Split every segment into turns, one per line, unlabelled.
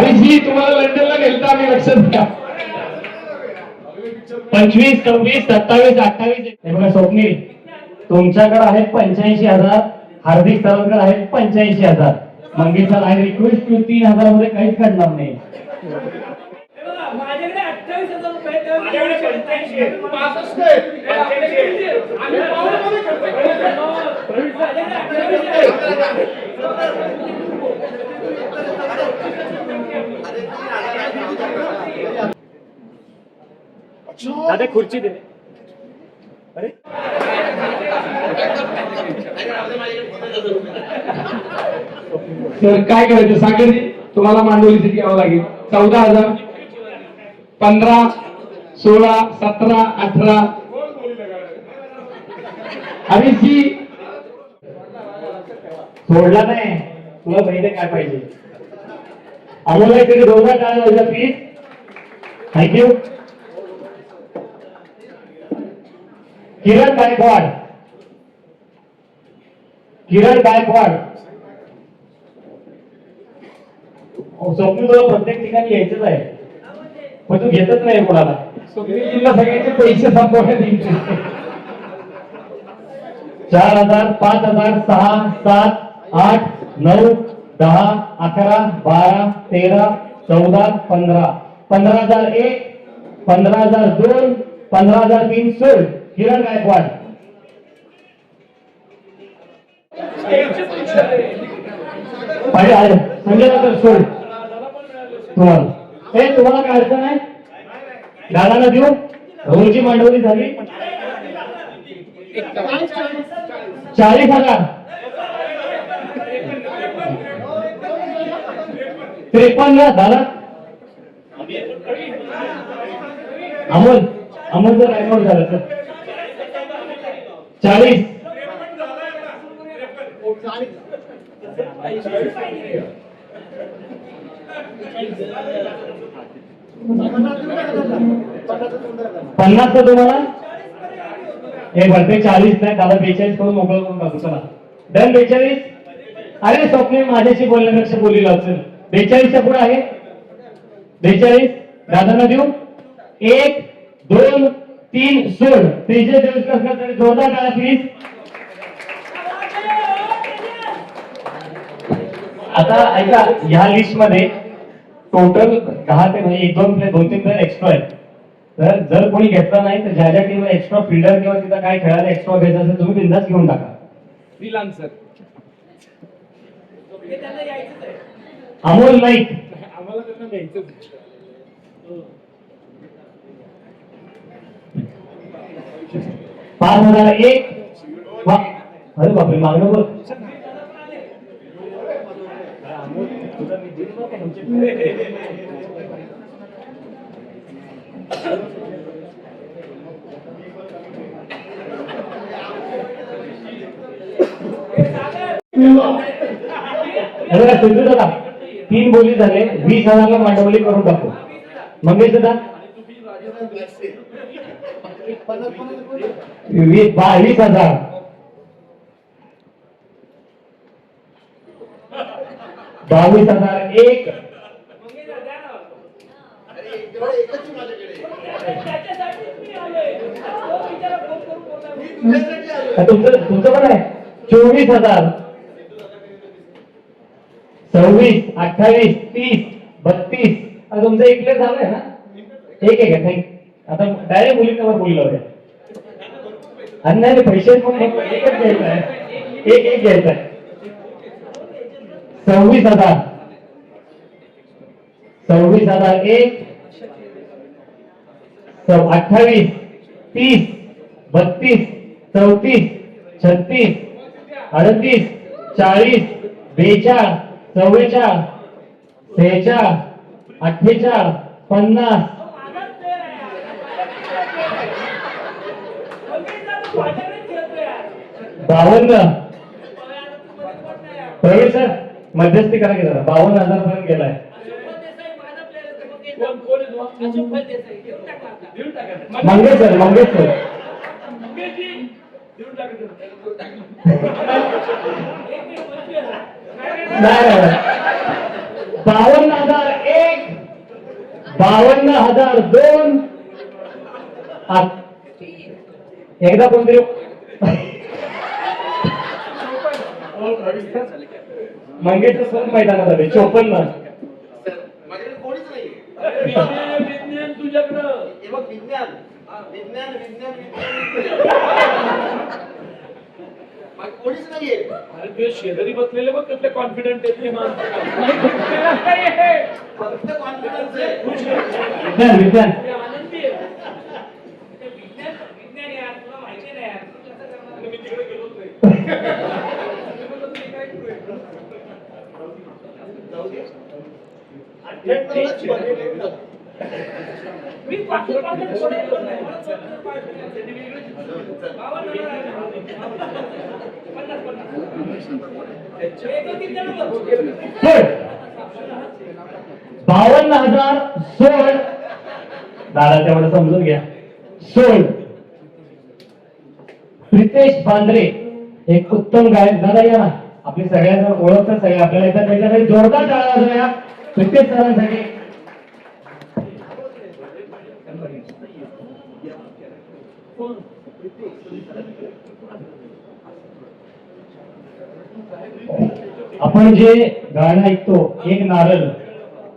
हरीशजी तुम्हाला लंडनला गेलता आम्ही, लक्षात घ्या.
25, 26, 27, 28. हे बघा स्वप्नील, तुमच्याकडे आहेत 85,000, हार्दिक सरांकडे आहेत 85,000. मंगेश सर आहे रिक्वेस्ट टू 3,000 मध्ये काहीच काढणार नाही.
माझ्याकडे 28,000 रुपये,
माझ्याकडे 85 आहे. 65 आहे. 85 आहे. आम्ही पावलामध्ये खर्च
दादा खुर्ची दे. अरे
सर काय करायचं सांगा, तुम्हाला मांडवलीसाठी यावं लागेल. 14,000, 15, 16, 17, 18. हरीशजी
सोडला नाही, तुला माहिती काय पाहिजे. आम्हाला तरी 2,000 टाळा प्लीज. थँक्यू. किरण गायकवाड, किरण गायकवाड. स्वप्न तुला प्रत्येक ठिकाणी यायचंच आहे, पण तू घेतच नाही कोणाला.
स्वप्नीलजींना सगळ्यांचे पैसे संपवण्यात येईल.
4,000, 5,000, 6, 7, 8, 9, 10, 11, 12, 13, 14, 15. 15,001, 15,002, 15,003 सोड. किरण गायकवाड. पाहिजे संजय नंतर सोड. तुम्हाला तुम्हाला काय अडचण आहे? दादाला देऊ. रोजची मांडवली झाली 40,000. 53 झाला. अमोल जर रेकॉर्ड झालं तर 40. पन्नास तर तुम्हाला हे भरते 40 नाही, त्याला 42 करून मोकळं करून टाकू. चला डन. 42. अरे स्वप्नील माझ्याशी बोलण्यापेक्षा बोली असेल. 42च्या पुढे आहे 42. दादांना देऊ. 1, 2, 3 सोड. त्रिजे दिवस कसला तरी जोरदार टाळा प्लीज. आता ऐका, ह्या लिस्ट मध्ये टोटल 10 ते म्हणजे 1-2 प्लेयर 2-3 प्लेयर एक्स्ट्रा आहेत. तर जर कोणी घेतला नाही तर ज्या ज्या टीमला एक्स्ट्रा फिल्डर किंवा तिथं काय खेळायला एक्स्ट्रा घ्यायचं असेल तुम्ही बिंदास घेऊन टाका.
फ्रीलान्सर
अमोल नाईक.
आम्हाला त्यांना द्यायचंच.
5,001. अरे बापरे, मागणं बोल. दादा 3 बोली झाले. 20,000ला मांडवली करून टाकू. मंगेश दादा 22,000. 22,001. तुमचं पण आहे 24,000. 26, 28, 30, 32. तुमचं एक प्लेअर झालंय ना. एक आहे का? आता डायरेक्ट मुलींवर बोललं होत्या. आणि नाही पैसे पण एकच घ्यायचं आहे. एक घ्यायचं आहे. 26,000. 26,001. 28, 30, 32, 34, 36, 38, 40, 42, 44, 46, 48, 50. 52. प्रवीण सर मध्यस्थी करा की जरा. 52,000 पर्यंत गेलाय. मंगेश सर नाही 52,001. 52,002. एकदा कोणतरी मंगेशचं सोन मैदानात आले 54.
कोणीच नाही
विज्ञान तुझ्याकडं
हे बघ विज्ञान विज्ञान विज्ञान बाकी कोणीच नाहीये
अरे तुझे शेजारी बसलेले बघ कसले कॉन्फिडंट आहेत ते माणसं
फक्त कॉन्फिडन्स आहे
विज्ञान विज्ञान
ते आनंदी आहे मी तिकडे गेलोच नाही मी
सोड. 52,016. दादा तेवढं समजून घ्या. सोड. प्रितेश बांद्रे एक उत्तम गायक. दादा या ना, आपली सगळ्यांना ओळखतात सगळे आपल्याला येतात, त्याच्यासाठी जोरदार टाळ्या वाजवूया प्रितेश सरांसाठी. आपण जे गाणं ऐकतो एक नारळ,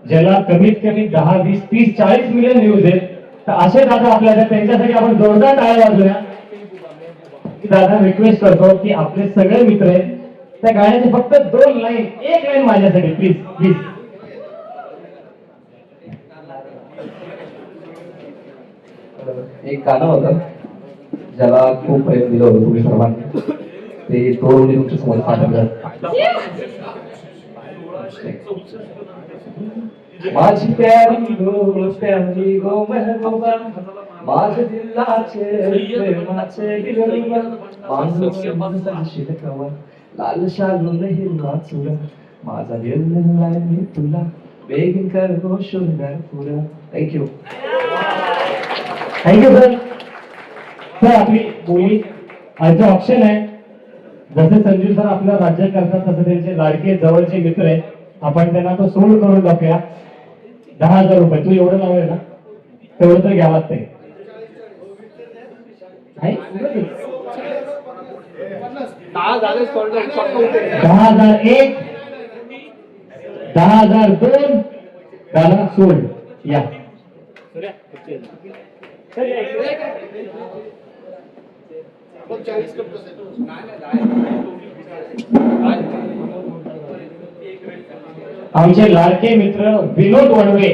ज्याला कमीत कमी 10, 20, 30, 40 मिलियन व्ह्यूज आहेत, तर असे दादा आपल्याला, त्यांच्यासाठी आपण जोरदार टाळ्या वाजवूया. दादा रिक्वेस्ट करतो की आपले सगळे मित्र आहेत, त्या गाण्याचे फक्त 2 लाईन, 1 लाईन माझ्यासाठी प्लीज प्लीज.
एक गाणं होतं ज्याला खूप प्रेम दिलं होतं तुम्ही सर्वांनी, ते तोरवली तुमच्या समोर सादर. माझी प्यारी गो मेहबूबा, माझे दिलाचे प्रेमाचे दिलरुबा, माणसाशील कवा लाल शालू नाही नाचुरा, माझा दिल दिलाय मी तुला, बेगीन कर गो शृंगार पुरा. थँक्यू.
Thank you sir. सर आपली बोली आजचं ऑप्शन आहे. जसे संजू सर आपलं राज्य करतात तसं त्यांचे लाडके जवळचे मित्र आहेत, आपण त्यांना तो सोड करून टाकूया. 10,000 रुपये तू एवढं लावले ना, तेवढं तर घ्यावं लागतंय. 10,001, 10,002. दादा सोड या. आमचे लाडके मित्र विनोद वडवे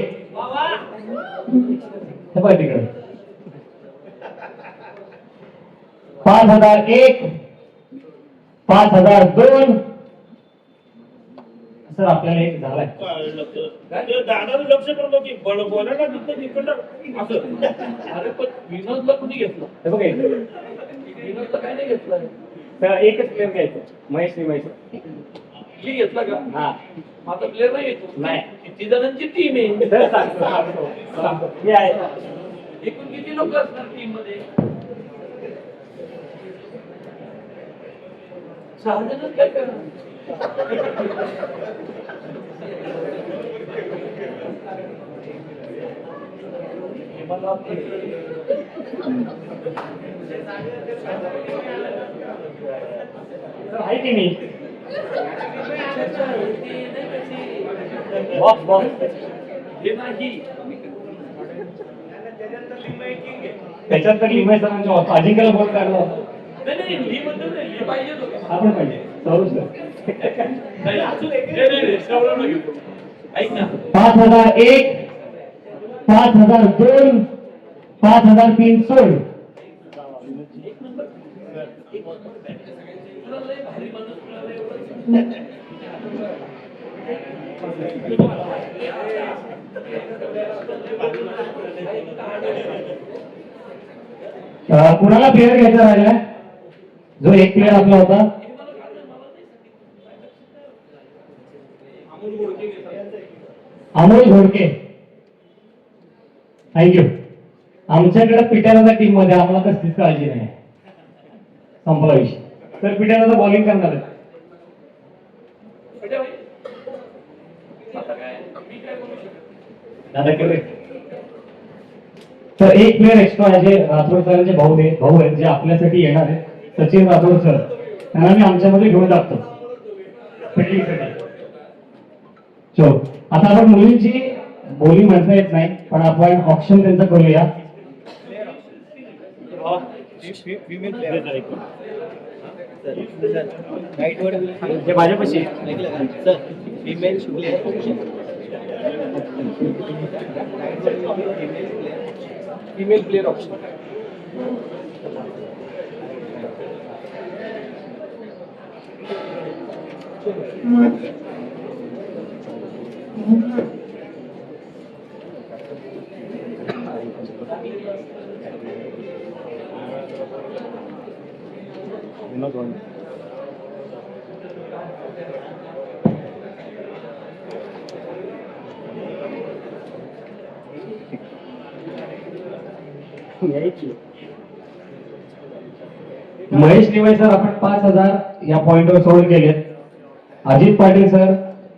तिकडे 5,001, 5,002. सर आपल्याला एक झालाय.
दादाला लक्ष करतो की बोलायला तिथं तिकडं असं. अरे पण विनोदला कुणी घेतलं?
हे बघा इथे.
विनोदला काय नाही घेतलं?
तर एकच प्लेअर घ्यायचं, महेश निमाईचं.
मी घेतला का?
हा
माझा प्लेअर नाही येतो.
नाही.
किती जणांची टीम आहे?
सर सांगतो. मी आहे.
एकूण किती लोक असणार टीम मध्ये? 6 जण काय करणार?
आहे की मी बॉक्स बॉक्स
हे नाही.
त्याच्यात तर लिंबाई सरांच्या अजिंक्यला बोल काढला.
नाही ली बद्दल नाही, ली पाहिजे होतं.
आपण पाहिजे सौरभ
नाही असू दे. नाही, सवरून घेतो. ऐक ना,
5,001, 5,002, 5,003 सोड.
तुला लय भारी माणूस, तुला लय एवढं.
कुणाला प्लेअर घ्यायचा राहिला? जो एक प्लेअर आपला होता अमोल घोडके. थँक्यू. आमच्याकडे पिट्याला टीम मध्ये आम्हाला कसलीच काळजी नाही. संपला विषय. तर पिट्याला बॉलिंग करणार आहे.
आता काय मी काय बोलू शकतो?
दादा करेक्ट. तर एक प्लेअर एक्स्ट्रा आहे जे राठोड सरांचे भाऊ आहेत जे आपल्यासाठी येणार आहे सचिन राठोड सर, त्यांना मी आमच्यामध्ये घेऊन टाकतो फिल्डिंगसाठी. चो आता आपण मुलींची बोली म्हणता येत नाही पण आपण ऑप्शन त्यांचा करूया.
जे माझ्यापाशी
female
female player option.
Mahesh Nivay sir आपण 5,000 या पॉइंटवर सोल्ड केलेत. Ajit Patil sir,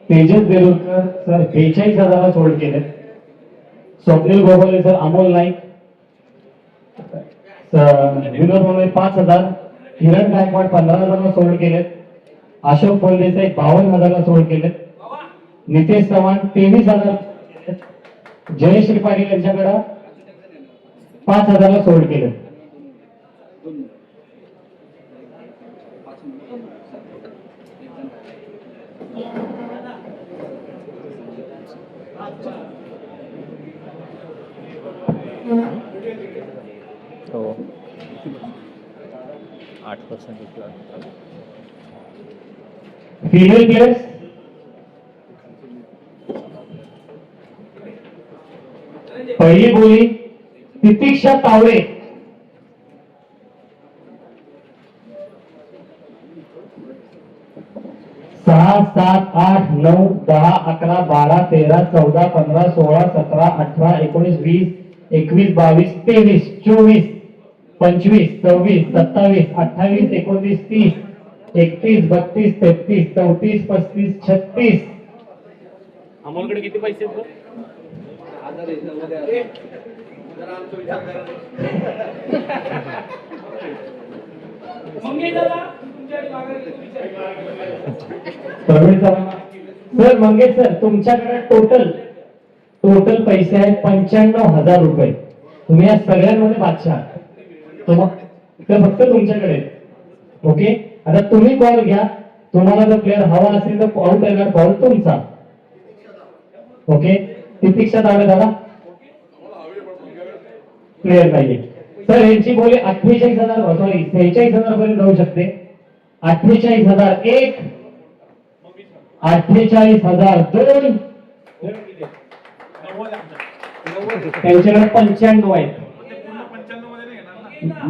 Tejas Derurkar sir 42,000 sold केलेत. स्वप्नील गोगोले सर, अमोल नाईक, विनोद मोरे 5,000, किरण गायकवाड 15,000 सोल्ड केलेत. अशोक फळदेसाई 52,000 सोल्ड केलेत. नितेश चव्हाण 23,000, जयश्री पाटील यांच्याकडे 5,000 सोल्ड केलेत.
तो 8%
फिमेल प्लेयर्स पहिली बोली तितिक्षा तावडे, सहा, 7, 8, 9, 10, 11, 12, 13, 14, 15, 16, 17, 18, 19, 20, 21, 22, 23, 24, 25, 26, 27, 28, 29, 30, 31, 32, 33, 34, 35, 36.
अमोलकडे किती पैसे आहेत बरं?
जरा आमचा विचार करा.
प्रवीण सर, मंगेश सर, तुमच्याकडे टोटल पैसे आहेत 95,000 रुपये. तुम्ही या सगळ्यांमध्ये बादशाह आहात. तर फक्त तुमच्याकडे. ओके, आता तुम्ही बॉल घ्या. तुम्हाला जर प्लेअर हवा असेल तर आउट येणार बॉल तुमचा. ओके, तितिक्षा तावडे दादा प्लेअर नाहीये सर. यांची बोली 48,000 सॉरी 46,000 पर्यंत जाऊ शकते. 48,001, 48,002, त्यांच्याकडे 95 आहेत.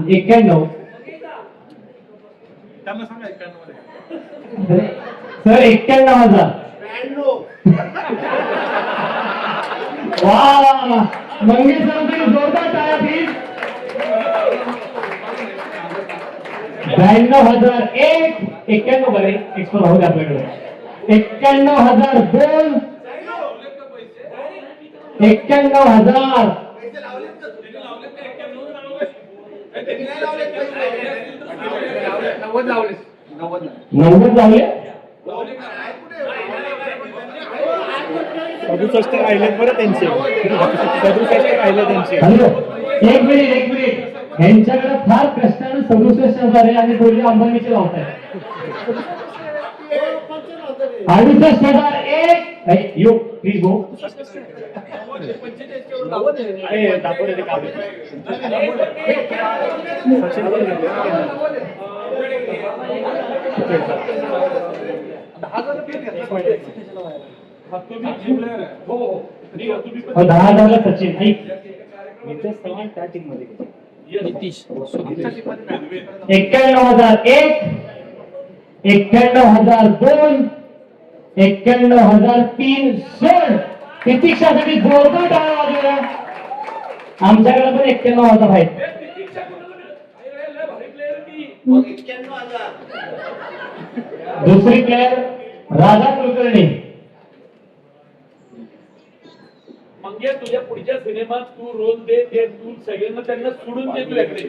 91 सर 91,000. वा, मंगेश सर जोरदार टाळ्या प्लीज. 92,001, 91 बरे एक्सप्लोर होते आपल्याकडे. 91,002, 91,000, 90 लावले.
67 राहिले बरं त्यांचे. 67 राहिले त्यांचे.
हॅलो, एक मिनिट ह्यांच्याकडे फार कष्टाने 67,000 आहे आणि बोलले अंबानीचे लावत आहे. 68,001, यू प्लीज गो.
अरे दाखवले ते कागद.
और 10,000 सचिन ऐक.
नितेश चव्हाण त्या टीम मध्ये गेले.
91,001, 91,002, 91,003 सोड. प्रतीक्षासाठी जोरदार टाळ्या वाजवल्या. आमच्याकडे पण 91,000 आहेत.
मग 91,000.
दुसरी प्लेअर राधा कुलकर्णी.
म्हणजे तुझ्या पुढच्या सिनेमात तू रोल दे ते तू सगळ्यांना त्यांना सोडून दे तुझ्याकडे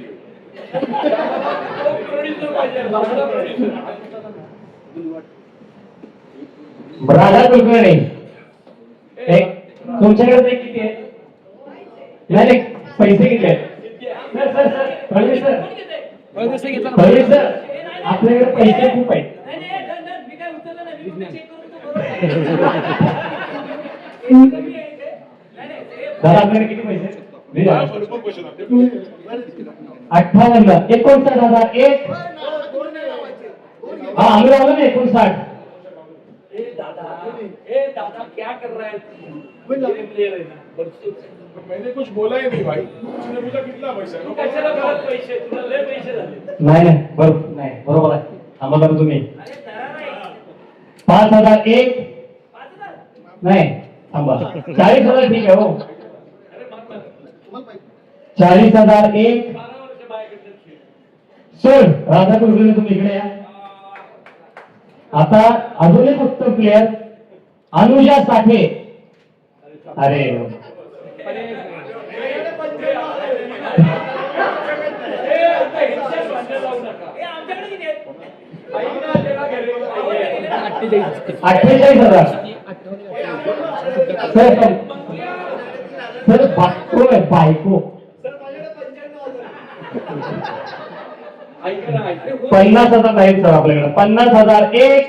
प्रोड्युसर पाहिजे चांगला producer.
राधा कुलकर्णी तुमच्याकडे ते किती आहे? नाही नाही, पैसे किती आहेत? Sir sir sir Fadnavis sir Fadnavis sir आपल्याकडे पैसे खूप आहेत. दादा आपल्याकडे किती पैसे? 58 59,001. हा आम्ही लावलं ना 59.
ए दादा क्या कर रहा है प्लेयर आहे ना बरं
मैंने कुछ बोला ही नहीं भाई उसने बोला कितना पैसा
तू कशाला बोलत पैसे तुला लय पैसे झाले
नाही नाही बरोबर आहे. आम्हाला तुम्ही 5,001 नाही थांबा 40,000 ठीक आहे हो.
अरे मग
40,001
12 वर्ष बायकडे खेळ
सोड. राधा कुलकर्णी तुम्ही इकडे या. आता अजून एक उत्तम प्लेयर अनुजा साठे. अरे
जाऊ नका
48,000 सर बायको आहे बायको.
ऐक ना
50,000 आहेत सर आपल्याकडे. 50,001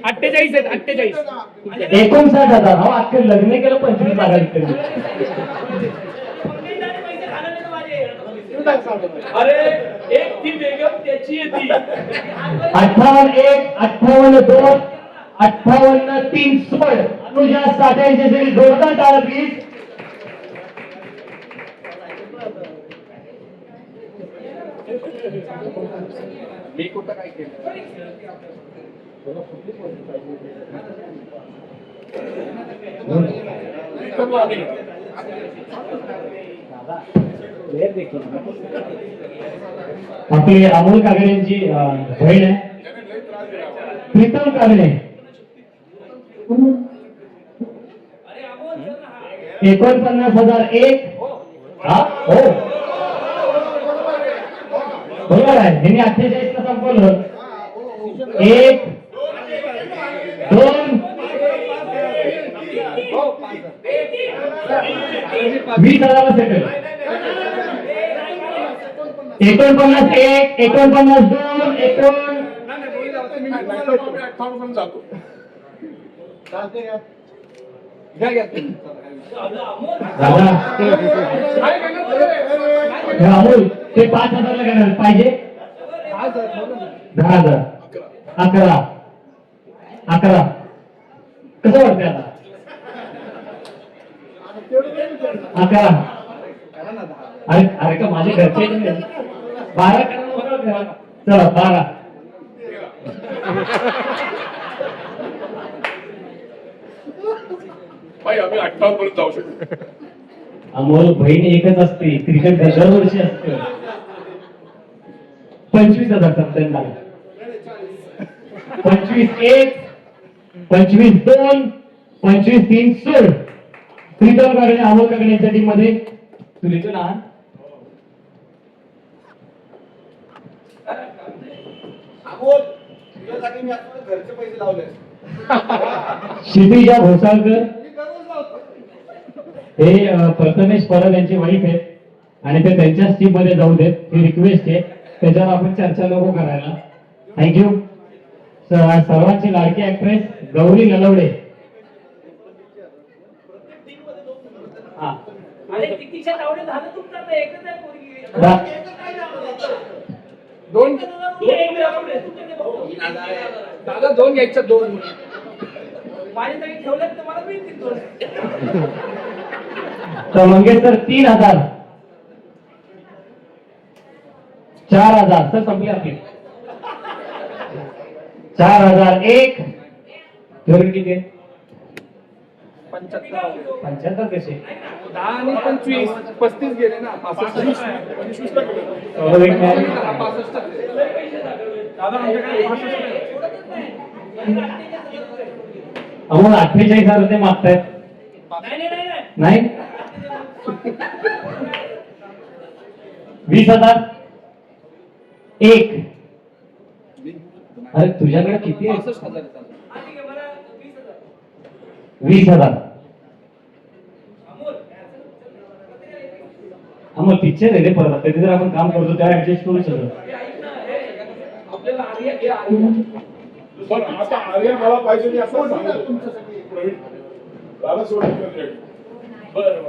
48 आहेत 48.
59,000. हो अख्खे लग्न केलं 25 लाखात.
अरे एक ती बेगम त्याची आहे ती
58,1 58,2 58,3 सोड. अनुजा साठे यांच्यासाठी जोरदार टाळ्या प्लीज.
मी कुठं काय केलं
आपली अमोल कागडे यांची बहीण आहे प्रीतम कागडे. 49,001. हा हो बरोबर आहे. यांनी 48 ला संपवलं. 1 2 20,000 सेटल. 49,1 49,2
मी जातो
दादा अमोल ते 5,000 ला घेणार पाहिजे. 10,000 11 कसं वाटतंय आता 11. अरे का माझे घरचे 12 करा. चला 12.
भाई आम्ही 58 पर्यंत जाऊ शकतो.
अमोल बहीण एकच असते. क्रिकेट दरवर्षी असते. 25,000 समजा 25,1 25,2 25,3 सोड. प्रीतम कागडे अमोल कागडे यांच्या टीम मध्ये तुझे ना
अमोल तुझ्यासाठी मी आता घरचे पैसे लावले
क्षितिजा घोसाळकर
मी दररोज लावतो
हे प्रथमेश परब यांची वाईफ आहेत आणि ते त्यांच्याच टीम मध्ये जाऊ देत. ही रिक्वेस्ट आहे. त्याच्यावर आपण चर्चा नको करायला. थँक्यू. सर्वांची लाडकी ऍक्ट्रेस गौरी नलवडे. हा
अरे कितीच्या नावडे झालं तुमचं आता एकच आहे पोरगी
दोन
एक नावडे तुमच्या ते भाऊ.
दादा 2 घ्यायच्या 2.
माझ्या तरी ठेवलं तर मला मिळतील 2.
तर मंगेशकर 3,000 4,000 तर संपले आपले. 4,001 जोडी किती आहे? 75 कसे
10 आणि 25 35 गेले ना 65 दादा आमच्याकडे
48,000 रुपये मागतायत.
नाही नाही नाही
नाही 20,000 एक. अरे तुझ्याकडे किती आहे? 20,000. मग पिक्चर आहे रे परत. कधी जर आपण काम करतो तेव्हा ऍडजस्ट करू सगळं.
आपल्याला आर्या
पण आता आर्या मला पाहिजे मी असं सांगतो प्रवीण दादा सोडून
बरं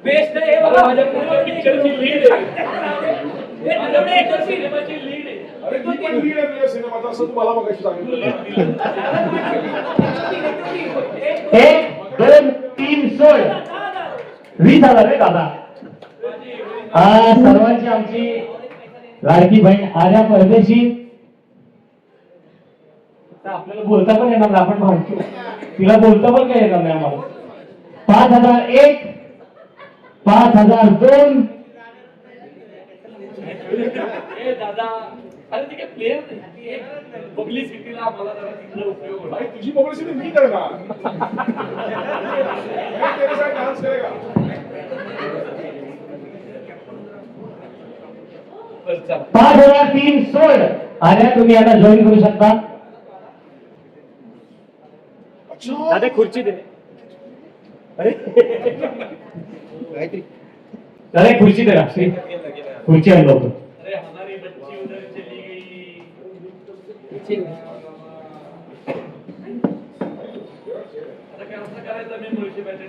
बेस्ट आहे
मला
बघा.
माझ्या पुढच्या पिक्चरची लीड आहे.
हे आठवडे एकच सिनेमाची
लीड आहे.
अरे तू पण लीड आहे तुझ्या सिनेमाचा असं तू मला मगाशी सांगितलं
एक, दोन, तीन, सोळ. 20,000 रे दादा. सर्वांची आमची लाडकी बहीण आर्या परदेशी. आपल्याला बोलता पण येणार नाही, आपण भांडतो. तिला बोलता पण काय येणार नाही आम्हाला. 5,001, 5,002.
ए दादा, अरे ते काय प्लेयर नाही. पब्लिसिटीला आम्हाला जरा तिथला उपयोग होणार.
भाई तुझी पब्लिसिटी मी करणार मैं तेरे साथ डांस करेगा
बरं, चला.
5,003 सोळ. आर्या तुम्ही आता जॉईन करू शकता.
अच्छा
दादा खुर्ची दे.
अरे खुर्ची दे ना श्री. खुर्ची आण लवकर.
अरे हमारी बच्ची उधर चली गई. आता काय असं करायचं मी मुळशी बॅटरी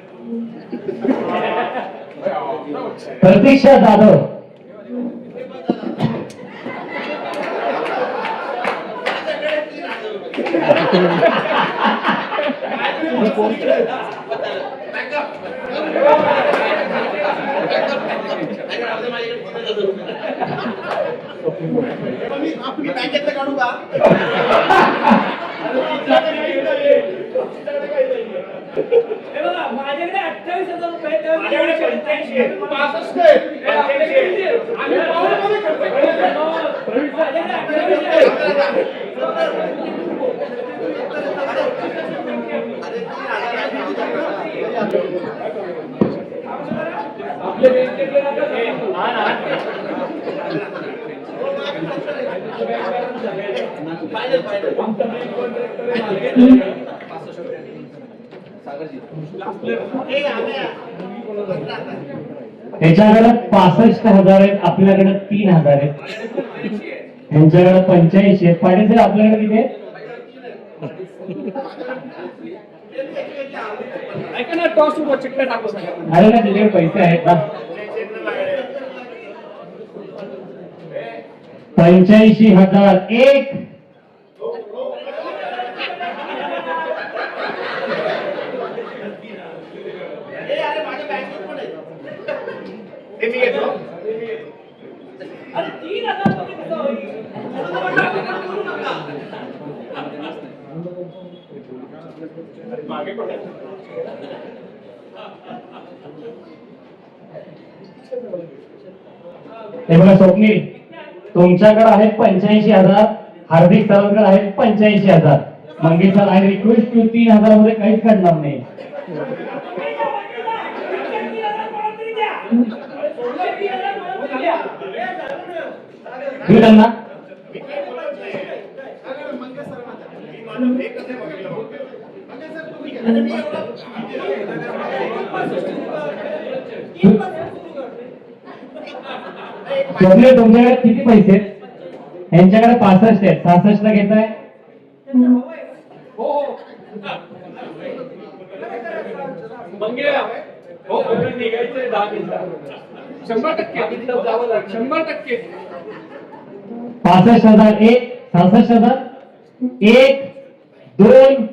प्रतीक्षा जाधव.
मी बँकेतलं काढू का
हे बघा माझ्याकडे 28,000 रुपये तेव्हा
माझ्याकडे 85 आहे.
65 आहे.
आम्ही पावसामध्ये करतो. माझ्याकडे 28,000 आहे. आपले बँकेतले
त्याच्याकडे 65,000 आहेत, आपल्याकडे 3,000 आहेत. यांच्याकडे 85 आहेत. पाटील सर आपल्याकडे किती आहेत?
ऐका ना टॉस चिकट टाकू नका.
अरे ना त्याच्याकडे पैसे आहेत ना. 85,000 एक.
अरे माझ्या बँकेत पण आहे
हे मी घेतो
अरे 3,000 मध्ये कसं होईल?
मागे पण आहे.
हे बघा स्वप्नील, तुमच्याकडे आहेत 85,000. हार्दिक सरांकडे आहेत 85,000. Mangesh sir I request to 3,000 मध्ये काहीच करणार नाही. देऊ त्यांना. स्वप्नील तुमच्याकडे किती पैसे आहेत? यांच्याकडे 65 आहेत. 66 ला घेताय?
मंग्या हो निघायचंय 10 मिनिटात. 100% इथलं जावं लागेल. 100%.
65,000 एक. 66,000 एक, दोन.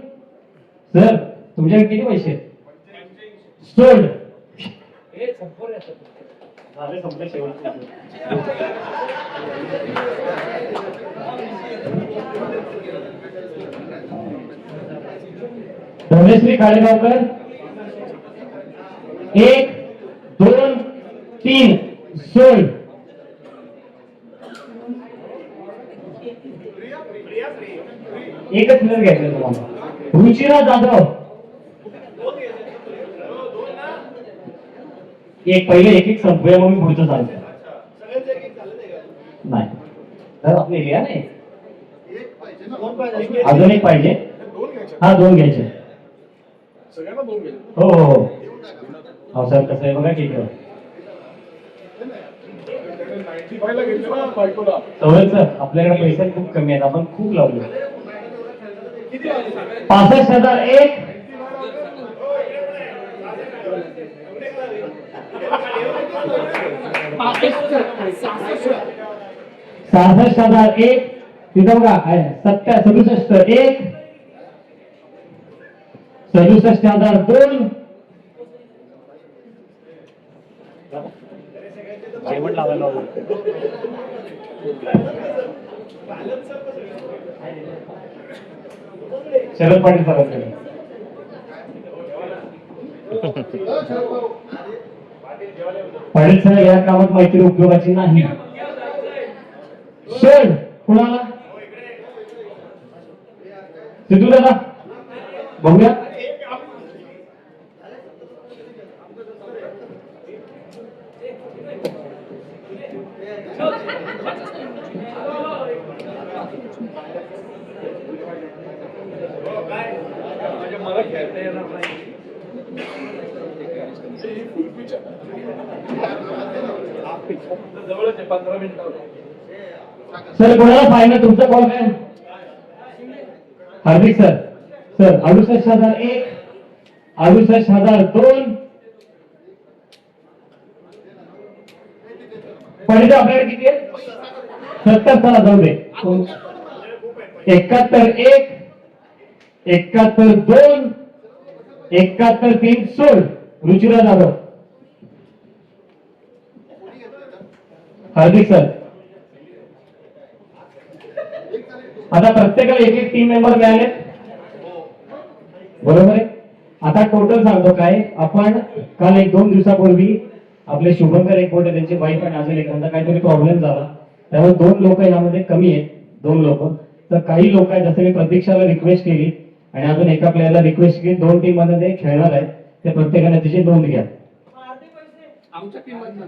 सर तुमच्याकडे किती पैसे आहेत? सोड.
हे संपूर्ण येतं.
झाले संपले शेवटचे. धनश्री काळेगावकर एक, दोन, तीन. सोड. एकच मिनिट घ्यायचं तुम्हाला. रुचिरा जाधव एक पहिले एक एक संपूया मग मी पुढचं सांगतो.
सगळ्यांचं एक एक झालं नाही का?
नाही तर आपली लिहा नाही
एक पाहिजे ना. दोन पाहिजे.
अजून एक पाहिजे.
दोन घ्यायचे
हा 2 घ्यायचे.
सगळ्यांना दोन घ्यायचे
हो हो हो हो सर कसं आहे बघा ठीक आहे.
त्याने 95 ला घेतले ना बायकोला.
सवय सर आपल्याकडे पैसे खूप कमी आहेत आपण खूप लावले.
किती वाजले?
65,001 66,001 तिथं बघा 67 1 67,002
जेवण लावायला लावलं.
शरद पाटील सरांकडे. पाटील सर या कामात मैत्री उपयोगाची नाही. सर कुणाला सिद्धू दादा बघूया.
मला खेळता येणार नाही. जवळच आहे 15 मिनिटं.
सर कोणाला फायनल तुमचा कॉल काय हार्दिक सर. सर 68,001 68,002 पहिले आपल्याकडे किती आहे 70 चला जाऊ दे. 71 1 71 2 71 3 सोड रुचिरा जाधव. हार्दिक सर आता प्रत्येकाला एक एक टीम मेंबर मिळाले बरोबर आहे. आता टोटल सांगतो काय आपण काल 1-2 दिवसापूर्वी आपले शुभंकर एक मोठे त्यांची वाईफ आणि अजून एखादा काहीतरी प्रॉब्लेम झाला त्यामुळे 2 लोक यामध्ये कमी आहेत 2 लोक. तर काही लोक आहेत जसं मी प्रतीक्षाला रिक्वेस्ट केली आणि अजून एका प्लेयरला रिक्वेस्ट केली 2 टीम मध्ये ते खेळणार आहेत ते प्रत्येकाने त्याची नोंद घ्या.
आमच्या टीम मधनं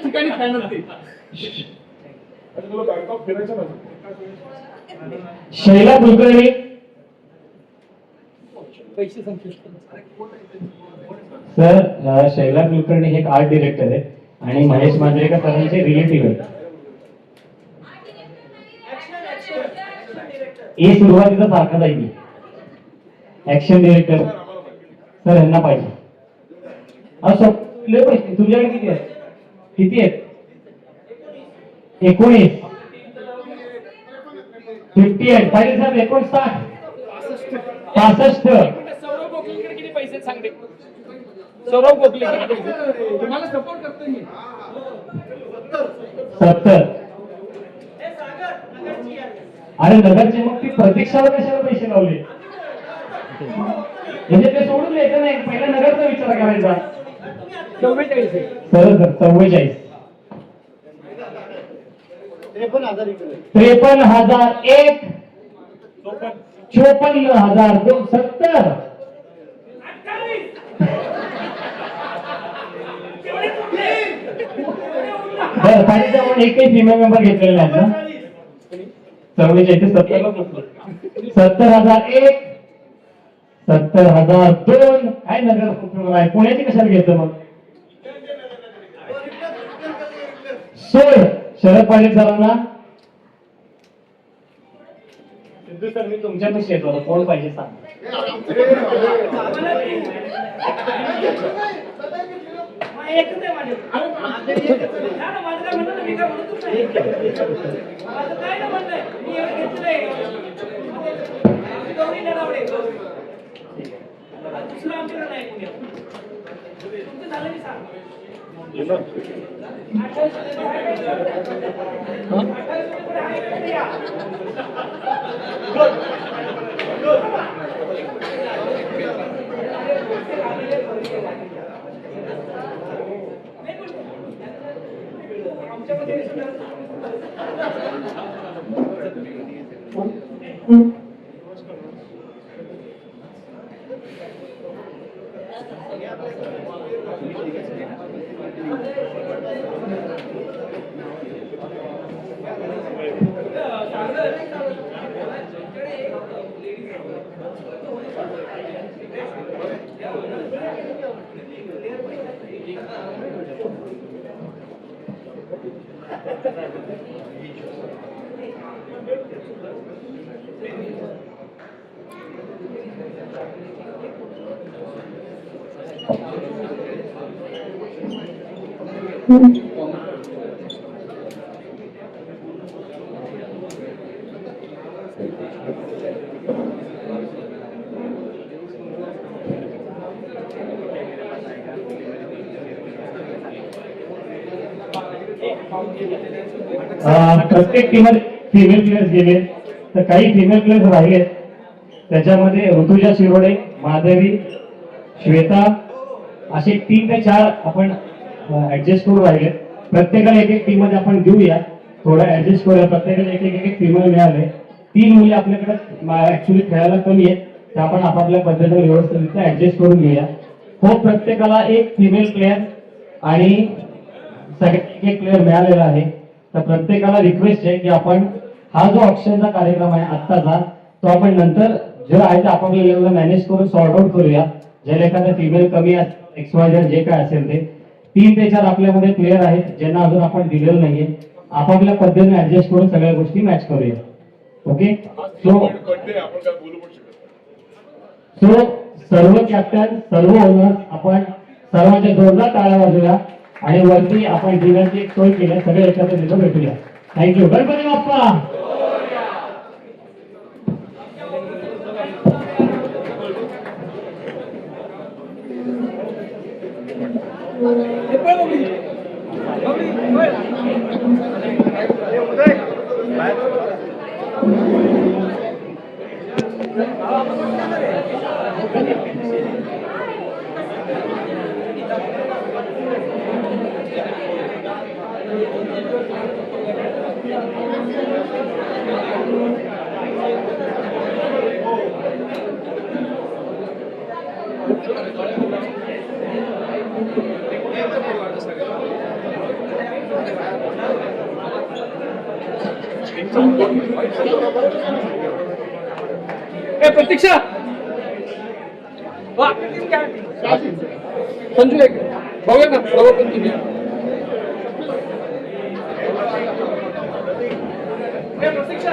ठिकाणी खेळणार ते.
आणि तुला बँकॉक फिरायचं नाही.
शैला कुलकर्णी
पैसे संपले.
सर शैला कुलकर्णी हे एक आर्ट डिरेक्टर आहे आणि महेश मांजरेकर सरांचे रिलेटिव्ह आहेत. ए सुरुवातीचा सारखा जाईल ऍक्शन डिरेक्टर सर यांना पाहिजे. असं लय पैसे तुझ्याकडे किती आहेत किती आहेत 19 58 पाहिजे साहेब 59 65
सौरव गोखलेकडे किती पैसे सांगते. सौरव गोखले किती पैसे तुम्हाला सपोर्ट करतो मी.
70 अरे नगरचे मग ती प्रतीक्षाला कशाला पैसे लावले म्हणजे ते सोडून द्यायचं नाही पहिला नगरचा विचार करायचा.
44
सरळ सर 44
53,000 इकडे.
53,001 54,002 70 बरं पाहिजे आपण एकही फिमेल मेंबर घेतलेला आहे ना 44 70 ला पोहोचलो. 70,001 70,002 काय नगर उपयोग आहे पुण्याची कशाला घेतलं मग सोड शरद पाटील सरांना. सिद्धू सर मी तुमच्यापाशी येतो कोण पाहिजे सांग. प्रत्येक टीममध्ये फिमेल प्लेयर्स गेले तर काही फिमेल प्लेयर्स राहिले. त्याच्यामध्ये ऋतुजा शिरोडे, माधवी, श्वेता असे 3 ते 4 आपण ऍडजस्ट करून राहिले. प्रत्येकाला एक टीम मध्ये आपण घेऊया, थोडं ऍडजस्ट करूया. प्रत्येकाला एक फिमेल मिळाले. 3 मुली आपल्याकडे ऍक्च्युली खेळायला कमी आहेत, त्या आपण आपापल्या पद्धतीने व्यवस्थित ऍडजस्ट करून घेऊया. हो, प्रत्येकाला एक फिमेल प्लेयर आणि सगळे एक प्लेयर मिळालेला आहे. तर प्रत्येकाला रिक्वेस्ट आहे की आपण हा जो ऑप्शनचा कार्यक्रम आहे आत्ताचा, तो आपण नंतर जे आहे ते आपापल्या लेवलला मॅनेज करून सॉर्ट आउट करूया. ज्याला एखादा फिमेल कमी XYZ जे काय असेल ते 3 ते 4 आपल्यामध्ये प्लेयर आहेत ज्यांना अजून आपण दिलेलं नाहीये. आपापल्या पद्धतीने ऍडजस्ट करून सगळ्या गोष्टी मॅच करूया. ओके, सो
कळते आपण काय बोलू पण शकत नाही.
सो सर्व कॅप्टन, सर्व ओनर्स, आपण सर्वांच्या जोरदार टाळ्या वाजूया आणि वरती आपण डिनरची एक सोय केली. सगळे एकत्र तिथं भेटूया. थँक्यू. गणपती बाप्पा.
प्रतीक्षा संजू एक बघूया ना, बघू पण तुम्ही. प्रतीक्षा